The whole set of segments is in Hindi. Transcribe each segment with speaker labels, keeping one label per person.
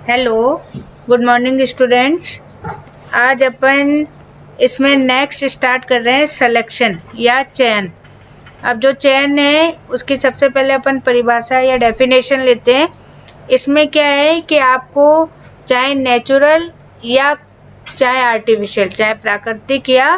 Speaker 1: Hello, good morning students. आज अपन इसमें नेक्स्ट स्टार्ट कर रहे हैं सिलेक्शन या चयन। अब जो चयन है उसकी सबसे पहले अपन परिभाषा या डेफिनेशन लेते हैं। इसमें क्या है कि आपको चाहे नेचुरल या चाहे आर्टिफिशियल, चाहे प्राकृतिक या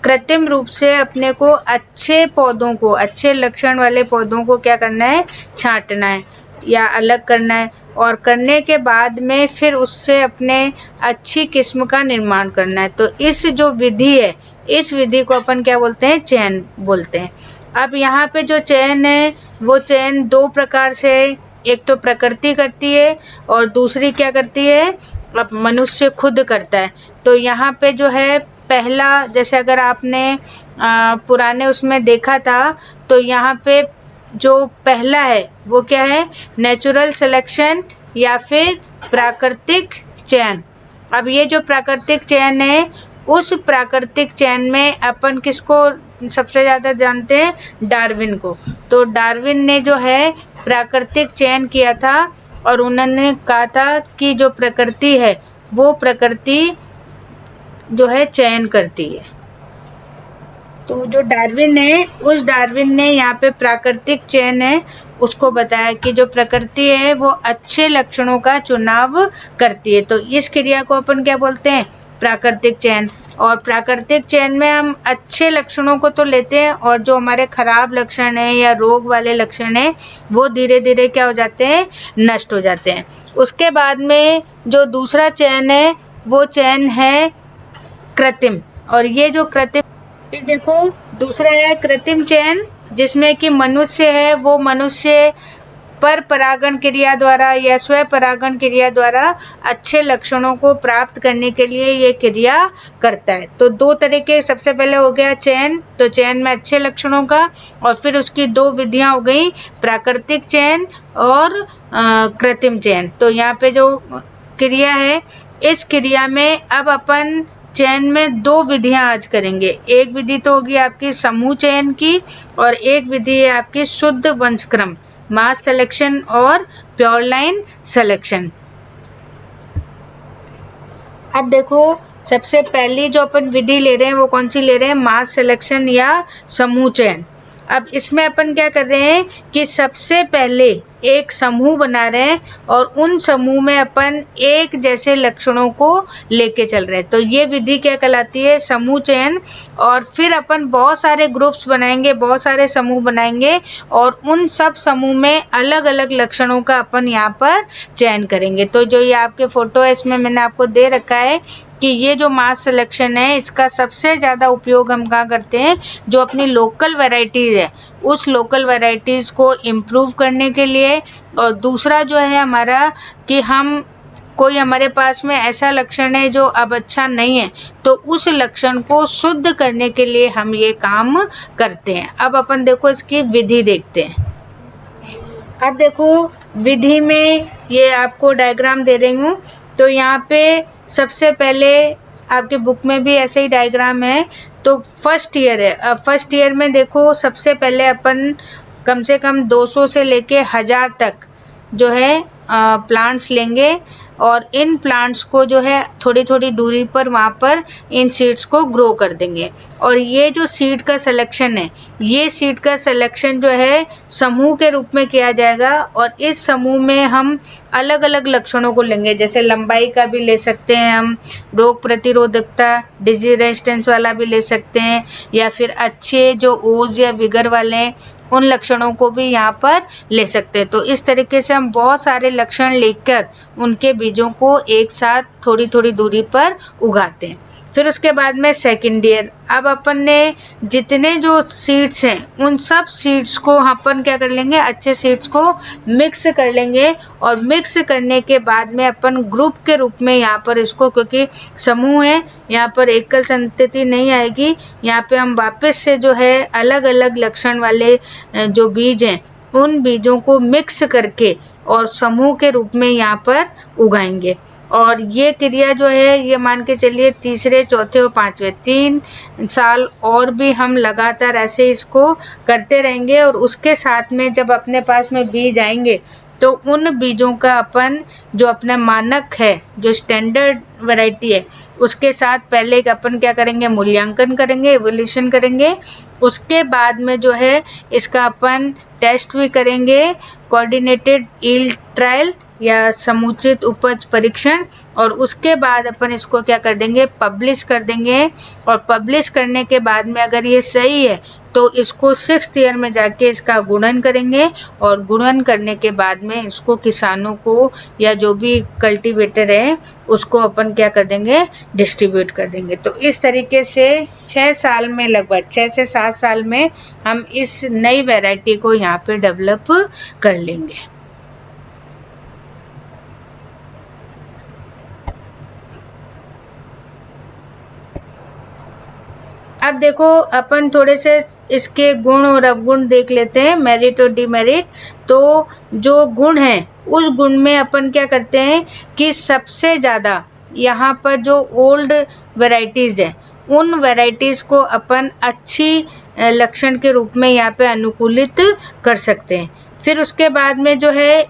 Speaker 1: कृत्रिम रूप से अपने को अच्छे पौधों को, अच्छे लक्षण वाले पौधों को क्या करना है, छांटना है या अलग करना है, और करने के बाद में फिर उससे अपने अच्छी किस्म का निर्माण करना है। तो इस जो विधि है, इस विधि को अपन क्या बोलते हैं, चयन बोलते हैं। अब यहाँ पे जो चयन है वो चयन दो प्रकार से, एक तो प्रकृति करती है और दूसरी क्या करती है, अब मनुष्य खुद करता है। तो यहाँ पे जो है पहला, जैसे अगर आपने पुराने उसमें देखा था, तो यहाँ पे जो पहला है वो क्या है, नेचुरल सिलेक्शन या फिर प्राकृतिक चयन। अब ये जो प्राकृतिक चयन है, उस प्राकृतिक चयन में अपन किसको सबसे ज़्यादा जानते हैं, डार्विन को। तो डार्विन ने जो है प्राकृतिक चयन किया था और उन्होंने कहा था कि जो प्रकृति है वो प्रकृति जो है चयन करती है। तो जो डार्विन है, उस डार्विन ने यहाँ पे प्राकृतिक चयन है उसको बताया कि जो प्रकृति है वो अच्छे लक्षणों का चुनाव करती है। तो इस क्रिया को अपन क्या बोलते हैं, प्राकृतिक चयन। और प्राकृतिक चयन में हम अच्छे लक्षणों को तो लेते हैं और जो हमारे खराब लक्षण है या रोग वाले लक्षण है वो धीरे धीरे क्या हो जाते हैं, नष्ट हो जाते हैं। उसके बाद में जो दूसरा चयन है वो चयन है कृत्रिम। और ये जो कृत्रिम, फिर देखो दूसरा है कृत्रिम चयन, जिसमें कि मनुष्य है वो मनुष्य पर परागण क्रिया द्वारा या स्व परागण क्रिया द्वारा अच्छे लक्षणों को प्राप्त करने के लिए ये क्रिया करता है। तो दो तरीके, सबसे पहले हो गया चयन, तो चयन में अच्छे लक्षणों का, और फिर उसकी दो विधियां हो गई, प्राकृतिक चयन और कृत्रिम चयन। तो यहाँ पे जो क्रिया है, इस क्रिया में अब अपन चयन में दो विधियां आज करेंगे। एक विधि तो होगी आपकी समूह चयन की, और एक विधि है आपकी शुद्ध वंशक्रम, मास सिलेक्शन और प्योर लाइन सिलेक्शन। अब देखो सबसे पहली जो अपन विधि ले रहे हैं वो कौन सी ले रहे हैं, मास सिलेक्शन या समूह चयन। अब इसमें अपन क्या कर रहे हैं कि सबसे पहले एक समूह बना रहे हैं और उन समूह में अपन एक जैसे लक्षणों को लेके चल रहे हैं। तो ये विधि क्या कहलाती है, समूह चयन। और फिर अपन बहुत सारे ग्रुप्स बनाएंगे, बहुत सारे समूह बनाएंगे और उन सब समूह में अलग अलग लक्षणों का अपन यहाँ पर चयन करेंगे। तो जो ये आपके फोटो है इसमें मैंने आपको दे रखा है कि ये जो मास सिलेक्शन है इसका सबसे ज़्यादा उपयोग हम कहाँ करते हैं, जो अपनी लोकल वैरायटीज़ है उस लोकल वैरायटीज़ को इम्प्रूव करने के लिए। और दूसरा जो है हमारा कि हम कोई हमारे पास में ऐसा लक्षण है जो अब अच्छा नहीं है, तो उस लक्षण को शुद्ध करने के लिए हम ये काम करते हैं। अब अपन देखो इसकी विधि देखते हैं। अब देखो विधि में ये आपको डायग्राम दे रही हूँ। तो यहाँ पे सबसे पहले आपके बुक में भी ऐसे ही डायग्राम है। तो फर्स्ट ईयर है, अब फर्स्ट ईयर में देखो सबसे पहले अपन कम से कम 200 से लेके 1000 तक जो है प्लांट्स लेंगे और इन प्लांट्स को जो है थोड़ी थोड़ी दूरी पर वहाँ पर इन सीड्स को ग्रो कर देंगे। और ये जो सीड का सिलेक्शन है, ये सीड का सिलेक्शन जो है समूह के रूप में किया जाएगा और इस समूह में हम अलग अलग लक्षणों को लेंगे। जैसे लंबाई का भी ले सकते हैं हम, रोग प्रतिरोधकता, डिजीज रेजिस्टेंस वाला भी ले सकते हैं, या फिर अच्छे जो ओज या विगर वाले हैं उन लक्षणों को भी यहाँ पर ले सकते हैं। तो इस तरीके से हम बहुत सारे लक्षण लेकर उनके बीजों को एक साथ थोड़ी थोड़ी दूरी पर उगाते हैं। फिर उसके बाद में सेकेंड ईयर, अब अपन ने जितने जो सीड्स हैं उन सब सीड्स को अपन क्या कर लेंगे, अच्छे सीड्स को मिक्स कर लेंगे। और मिक्स करने के बाद में अपन ग्रुप के रूप में यहाँ पर इसको, क्योंकि समूह है यहाँ पर एकल संतति नहीं आएगी, यहाँ पे हम वापस से जो है अलग अलग लक्षण वाले जो बीज हैं उन बीजों को मिक्स करके और समूह के रूप में यहाँ पर उगाएंगे। और ये क्रिया जो है ये मान के चलिए तीसरे, चौथे और पांचवें 3 साल और भी हम लगातार ऐसे इसको करते रहेंगे। और उसके साथ में जब अपने पास में बीज आएंगे तो उन बीजों का अपन जो अपना मानक है, जो स्टैंडर्ड वैरायटी है, उसके साथ पहले अपन क्या करेंगे, मूल्यांकन करेंगे, एवोल्यूशन करेंगे। उसके बाद में जो है इसका अपन टेस्ट भी करेंगे, कोऑर्डिनेटेड यील्ड ट्रायल या समुचित उपज परीक्षण, और उसके बाद अपन इसको क्या कर देंगे, पब्लिश कर देंगे। और पब्लिश करने के बाद में अगर ये सही है तो इसको 6th ईयर में जाके इसका गुणन करेंगे, और गुणन करने के बाद में इसको किसानों को या जो भी कल्टीवेटर है उसको अपन क्या कर देंगे, डिस्ट्रीब्यूट कर देंगे। तो इस तरीके से 6 साल में, लगभग 6 से 7 साल में हम इस नई वैरायटी को यहाँ पे डेवलप कर लेंगे। अब देखो अपन थोड़े से इसके गुण और अवगुण देख लेते हैं, मेरिट और डिमेरिट। तो जो गुण है उस गुण में अपन क्या करते हैं कि सबसे ज़्यादा यहाँ पर जो ओल्ड वैरायटीज़ है उन वैरायटीज़ को अपन अच्छी लक्षण के रूप में यहाँ पे अनुकूलित कर सकते हैं। फिर उसके बाद में जो है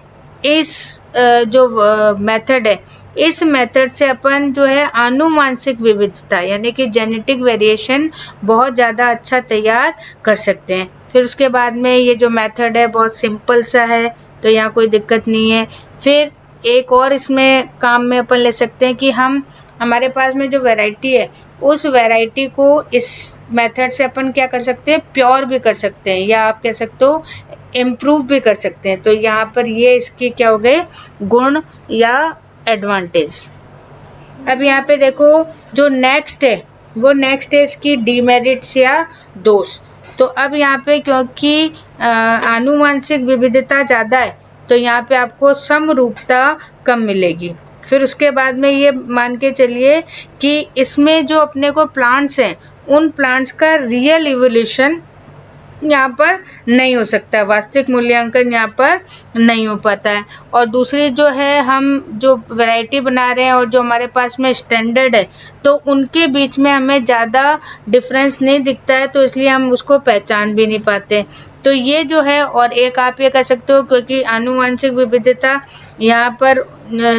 Speaker 1: इस जो मेथड है, इस मेथड से अपन जो है आनुवांशिक विविधता यानी कि जेनेटिक वेरिएशन बहुत ज़्यादा अच्छा तैयार कर सकते हैं। फिर उसके बाद में ये जो मेथड है बहुत सिंपल सा है, तो यहाँ कोई दिक्कत नहीं है। फिर एक और इसमें काम में अपन ले सकते हैं कि हमारे पास में जो वैरायटी है उस वैरायटी को इस मेथड से अपन क्या कर सकते हैं, प्योर भी कर सकते हैं, या आप कह सकते हो इम्प्रूव भी कर सकते हैं। तो यहाँ पर ये इसके क्या हो गए, गुण या एडवांटेज। अब यहाँ पे देखो जो नेक्स्ट है वो नेक्स्ट है इसकी डीमेरिट्स या दोष। तो अब यहाँ पे क्योंकि आनुवांशिक विविधता ज़्यादा है तो यहाँ पे आपको समरूपता कम मिलेगी। फिर उसके बाद में ये मान के चलिए कि इसमें जो अपने को प्लांट्स हैं उन प्लांट्स का रियल इवोल्यूशन यहाँ पर नहीं हो सकता, वास्तविक मूल्यांकन यहाँ पर नहीं हो पाता है। और दूसरी जो है, हम जो वैरायटी बना रहे हैं और जो हमारे पास में स्टैंडर्ड है तो उनके बीच में हमें ज़्यादा डिफरेंस नहीं दिखता है, तो इसलिए हम उसको पहचान भी नहीं पाते। तो ये जो है, और एक आप ये कह सकते हो क्योंकि आनुवांशिक विविधता यहाँ पर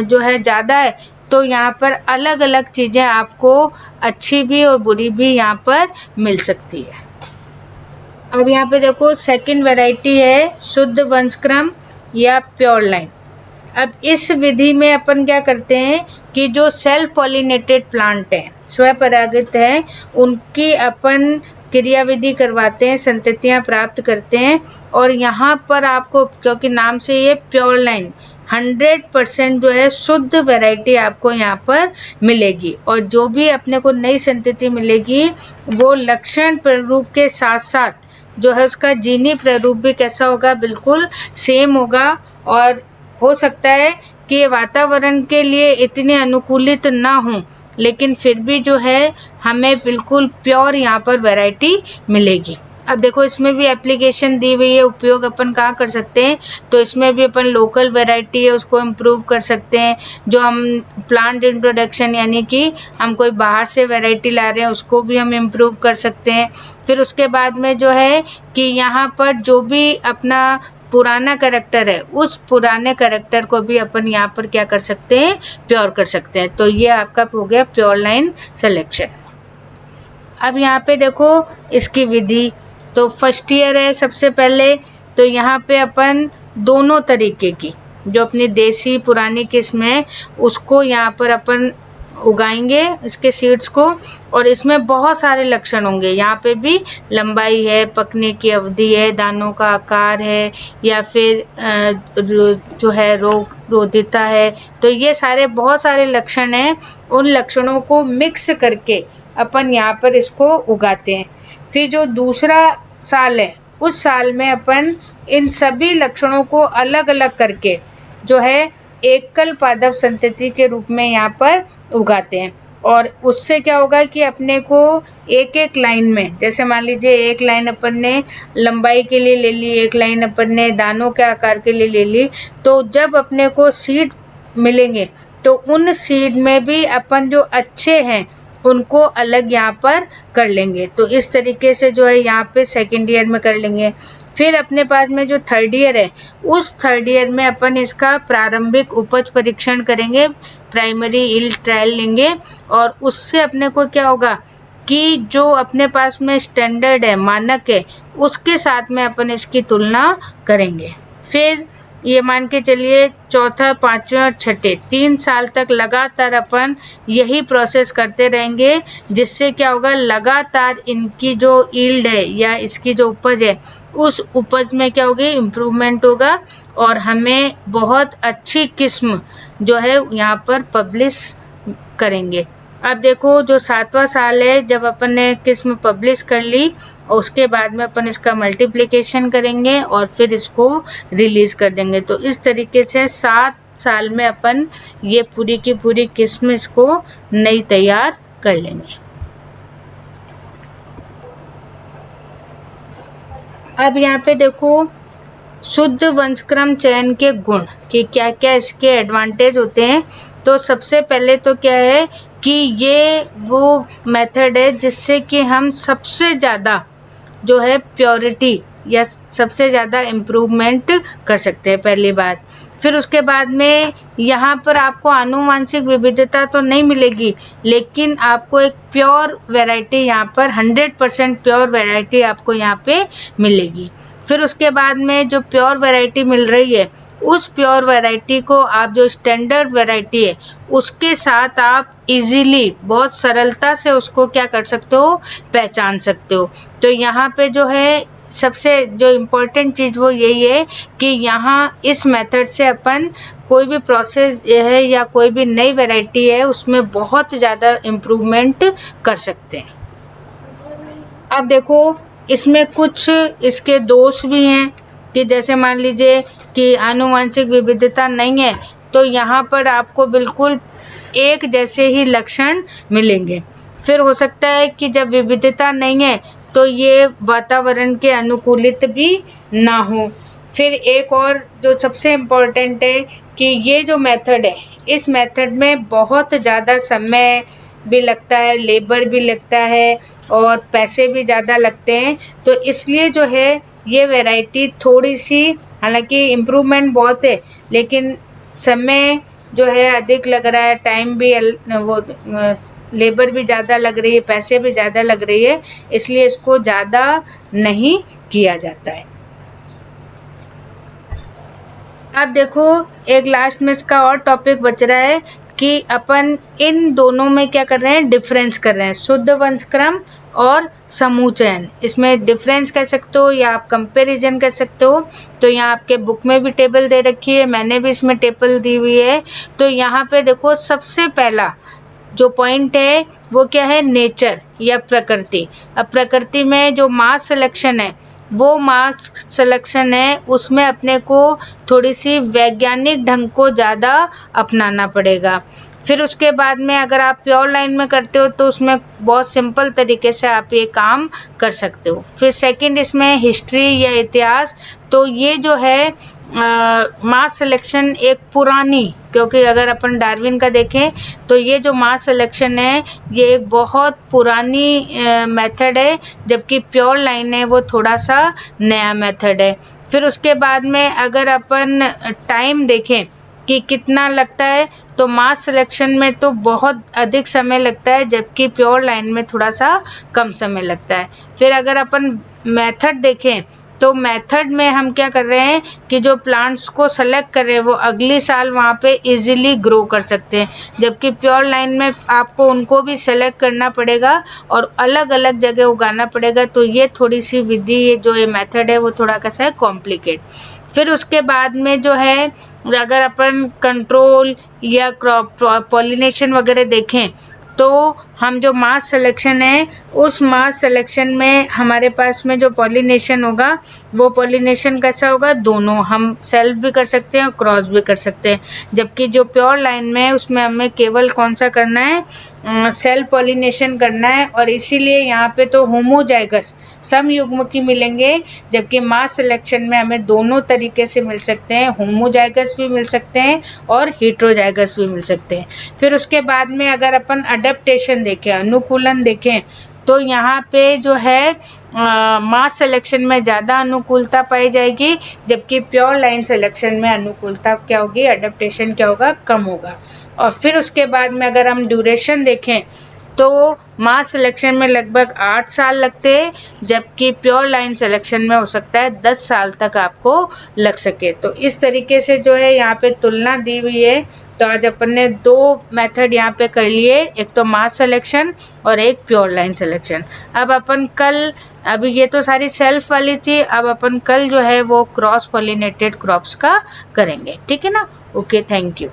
Speaker 1: जो है ज़्यादा है तो यहाँ पर अलग अलग चीज़ें आपको अच्छी भी और बुरी भी यहाँ पर मिल सकती है। अब यहाँ पे देखो सेकंड वैरायटी है शुद्ध वंशक्रम या प्योर लाइन। अब इस विधि में अपन क्या करते हैं कि जो सेल्फ पॉलिनेटेड प्लांट हैं, स्वपरागित हैं, उनकी अपन क्रियाविधि करवाते हैं, संततियाँ प्राप्त करते हैं। और यहाँ पर आपको, क्योंकि नाम से ये प्योर लाइन, 100% जो है शुद्ध वैरायटी आपको यहाँ पर मिलेगी। और जो भी अपने को नई संतति मिलेगी वो लक्षण प्रारूप के साथ साथ जो है उसका जीनी प्रारूप भी कैसा होगा, बिल्कुल सेम होगा। और हो सकता है कि वातावरण के लिए इतने अनुकूलित ना हो, लेकिन फिर भी जो है हमें बिल्कुल प्योर यहाँ पर वैरायटी मिलेगी। अब देखो इसमें भी एप्लीकेशन दी हुई है, उपयोग अपन कहाँ कर सकते हैं, तो इसमें भी अपन लोकल वैरायटी है उसको इम्प्रूव कर सकते हैं। जो हम प्लांट इंट्रोडक्शन यानी कि हम कोई बाहर से वैरायटी ला रहे हैं उसको भी हम इम्प्रूव कर सकते हैं। फिर उसके बाद में जो है कि यहाँ पर जो भी अपना पुराना कैरेक्टर है उस पुराने कैरेक्टर को भी अपन यहाँ पर क्या कर सकते हैं, प्योर कर सकते हैं। तो ये आपका हो गया प्योर लाइन सिलेक्शन। अब यहाँ पे देखो इसकी विधि, तो फर्स्ट ईयर है सबसे पहले, तो यहाँ पे अपन दोनों तरीके की जो अपनी देसी पुरानी किस्म है उसको यहाँ पर अपन उगाएंगे, इसके सीड्स को। और इसमें बहुत सारे लक्षण होंगे, यहाँ पे भी लंबाई है, पकने की अवधि है, दानों का आकार है, या फिर जो है रोग रोधिता है। तो ये सारे बहुत सारे लक्षण हैं, उन लक्षणों को मिक्स करके अपन यहाँ पर इसको उगाते हैं। फिर जो दूसरा साल है उस साल में अपन इन सभी लक्षणों को अलग अलग करके जो है एकल पादप संतति के रूप में यहाँ पर उगाते हैं। और उससे क्या होगा कि अपने को एक एक लाइन में, जैसे मान लीजिए एक लाइन अपन ने लंबाई के लिए ले ली, एक लाइन अपन ने दानों के आकार के लिए ले ली, तो जब अपने को सीड मिलेंगे तो उन सीड में भी अपन जो अच्छे हैं उनको अलग यहाँ पर कर लेंगे। तो इस तरीके से जो है यहाँ पे सेकेंड ईयर में कर लेंगे। फिर अपने पास में जो थर्ड ईयर है, उस थर्ड ईयर में अपन इसका प्रारंभिक उपज परीक्षण करेंगे, प्राइमरी यील्ड ट्रायल लेंगे, और उससे अपने को क्या होगा कि जो अपने पास में स्टैंडर्ड है, मानक है, उसके साथ में अपन इसकी तुलना करेंगे। फिर ये मान के चलिए चौथा, पांचवें और छठे 3 साल तक लगातार अपन यही प्रोसेस करते रहेंगे, जिससे क्या होगा, लगातार इनकी जो यील्ड है या इसकी जो उपज है, उस उपज में क्या होगी, इम्प्रूवमेंट होगा, और हमें बहुत अच्छी किस्म जो है यहाँ पर पब्लिश करेंगे। अब देखो जो 7वां साल है, जब अपन ने किस्म पब्लिश कर ली, और उसके बाद में अपन इसका मल्टीप्लिकेशन करेंगे और फिर इसको रिलीज कर देंगे। तो इस तरीके से 7 साल में अपन ये पूरी की पूरी किस्म इसको नई तैयार कर लेंगे। अब यहाँ पे देखो शुद्ध वंशक्रम चयन के गुण कि क्या क्या इसके एडवांटेज होते हैं। तो सबसे पहले तो क्या है कि ये वो मेथड है जिससे कि हम सबसे ज़्यादा जो है प्योरिटी या सबसे ज़्यादा इम्प्रूवमेंट कर सकते हैं, पहली बात। फिर उसके बाद में यहाँ पर आपको आनुवांशिक विविधता तो नहीं मिलेगी, लेकिन आपको एक प्योर वैरायटी यहाँ पर 100% प्योर वैरायटी आपको यहाँ पे मिलेगी। फिर उसके बाद में जो प्योर वैरायटी मिल रही है, उस प्योर वैरायटी को आप जो स्टैंडर्ड वैरायटी है उसके साथ आप इजीली, बहुत सरलता से उसको क्या कर सकते हो, पहचान सकते हो। तो यहाँ पे जो है सबसे जो इम्पोर्टेंट चीज़ वो यही है कि यहाँ इस मेथड से अपन कोई भी प्रोसेस है या कोई भी नई वैरायटी है उसमें बहुत ज़्यादा इम्प्रूवमेंट कर सकते हैं। अब देखो इसमें कुछ इसके दोष भी हैं कि जैसे मान लीजिए कि आनुवांशिक विविधता नहीं है, तो यहाँ पर आपको बिल्कुल एक जैसे ही लक्षण मिलेंगे। फिर हो सकता है कि जब विविधता नहीं है तो ये वातावरण के अनुकूलित भी ना हो। फिर एक और जो सबसे इम्पोर्टेंट है कि ये जो मेथड है, इस मेथड में बहुत ज़्यादा समय भी लगता है, लेबर भी लगता है, और पैसे भी ज़्यादा लगते हैं। तो इसलिए जो है ये वैरायटी थोड़ी सी, हालांकि इम्प्रूवमेंट बहुत है, लेकिन समय जो है अधिक लग रहा है, टाइम भी वो लेबर भी ज़्यादा लग रही है, पैसे भी ज़्यादा लग रही है, इसलिए इसको ज़्यादा नहीं किया जाता है। अब देखो एक लास्ट में इसका और टॉपिक बच रहा है कि अपन इन दोनों में क्या कर रहे हैं, डिफरेंस कर रहे हैं, शुद्ध वंशक्रम और समूह चयन। इसमें डिफरेंस कह सकते हो या आप कंपैरिजन कर सकते हो। तो यहाँ आपके बुक में भी टेबल दे रखी है, मैंने भी इसमें टेबल दी हुई है। तो यहाँ पे देखो सबसे पहला जो पॉइंट है वो क्या है, नेचर या प्रकृति। अब प्रकृति में जो मास सिलेक्शन है, वो मास सिलेक्शन है, उसमें अपने को थोड़ी सी वैज्ञानिक ढंग को ज़्यादा अपनाना पड़ेगा। फिर उसके बाद में अगर आप प्योर लाइन में करते हो तो उसमें बहुत सिंपल तरीके से आप ये काम कर सकते हो। फिर सेकंड इसमें हिस्ट्री या इतिहास। तो ये जो है मास सिलेक्शन एक पुरानी, क्योंकि अगर अपन डार्विन का देखें तो ये जो मास सिलेक्शन है ये एक बहुत पुरानी मेथड है, जबकि प्योर लाइन है वो थोड़ा सा नया मेथड है। फिर उसके बाद में अगर अपन टाइम देखें कि कितना लगता है, तो मास सिलेक्शन में तो बहुत अधिक समय लगता है, जबकि प्योर लाइन में थोड़ा सा कम समय लगता है। फिर अगर अपन मेथड देखें तो मेथड में हम क्या कर रहे हैं कि जो प्लांट्स को सेलेक्ट कर रहे हैं वो अगली साल वहाँ पे इजीली ग्रो कर सकते हैं, जबकि प्योर लाइन में आपको उनको भी सेलेक्ट करना पड़ेगा और अलग अलग जगह उगाना पड़ेगा। तो ये थोड़ी सी विधि जो ये मेथड है वो थोड़ा कैसा है, कॉम्प्लिकेट। फिर उसके बाद में जो है अगर अपन कंट्रोल या क्रॉप पॉलिनेशन वगैरह देखें तो हम जो मास सिलेक्शन है उस मास सिलेक्शन में हमारे पास में जो पॉलिनेशन होगा वो पॉलिनेशन कैसा होगा, दोनों, हम सेल्फ भी कर सकते हैं और क्रॉस भी कर सकते हैं। जबकि जो प्योर लाइन में है उसमें हमें केवल कौन सा करना है, सेल्फ पॉलिनेशन करना है, और इसीलिए यहाँ पे तो होमोजाइगस समयुग्मकी मिलेंगे, जबकि मास सिलेक्शन में हमें दोनों तरीके से मिल सकते हैं, होमोजाइगस भी मिल सकते हैं और हेटेरोजाइगस भी मिल सकते हैं। फिर उसके बाद में अगर अपन अडेप्टेशन देखें, अनुकूलन देखें, तो यहाँ पे जो है मास सिलेक्शन में ज़्यादा अनुकूलता पाई जाएगी, जबकि प्योर लाइन सिलेक्शन में अनुकूलता क्या होगी, अडेप्टेशन क्या होगा, कम होगा। और फिर उसके बाद में अगर हम ड्यूरेशन देखें तो मास सिलेक्शन में लगभग 8 साल लगते हैं, जबकि प्योर लाइन सिलेक्शन में हो सकता है 10 साल तक आपको लग सके। तो इस तरीके से जो है यहाँ पे तुलना दी हुई है। तो आज अपन ने 2 मेथड यहाँ पे कर लिए, एक तो मास सिलेक्शन और एक प्योर लाइन सिलेक्शन। अब अपन कल, अभी ये तो सारी सेल्फ वाली थी, अब अपन कल जो है वो क्रॉस पॉलिनेटेड क्रॉप्स का करेंगे, ठीक है ना। Okay, thank you.